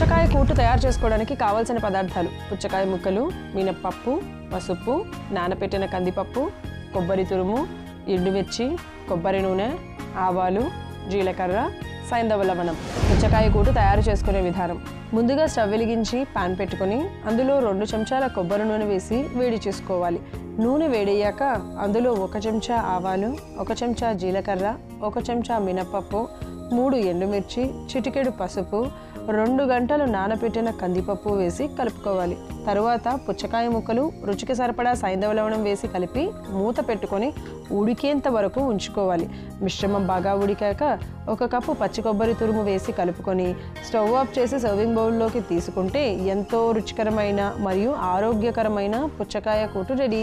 పుచ్చకాయ కూటు తయారు చేసుకోవడానికి కావాల్సిన పదార్థాలు: పుచ్చకాయ ముక్కలు, మినప్పప్పు, పసుపు, నానబెట్టిన కందిపప్పు, కొబ్బరి తురుము, ఎండుమిర్చి, కొబ్బరి నూనె, ఆవాలు, జీలకర్ర, సైంధవ లవణం. పుచ్చకాయ కూటు తయారు చేసుకునే విధానం: ముందుగా స్టవ్ వెలిగించి పాన్ పెట్టుకొని అందులో 2 చెంచాల కొబ్బరి నూనె వేసి వేడి చేసుకోవాలి. నూనె వేడయ్యాక అందులో 1 చెంచా ఆవాలు, 1 చెంచా జీలకర్ర, 1 చెంచా మినప్పప్పు, 3 ఎండుమిర్చి, చిటికెడు పసుపు, 2 గంటలు నానబెట్టిన కందిపప్పు వేసి కలుపుకోవాలి. తరువాత పుచ్చకాయ ముక్కలు, రుచికి సరిపడా సైంధవ లవణం వేసి కలిపి మూత పెట్టుకొని ఉడికేంత వరకు ఉంచుకోవాలి. మిశ్రమం బాగా ఉడికాక 1 కప్పు పచ్చి కొబ్బరి తురుము వేసి కలుపుకొని స్టవ్ ఆఫ్ చేసి సర్వింగ్ బౌల్లోకి తీసుకుంటే ఎంతో రుచికరమైన మరియు ఆరోగ్యకరమైన పుచ్చకాయ కూటు రెడీ.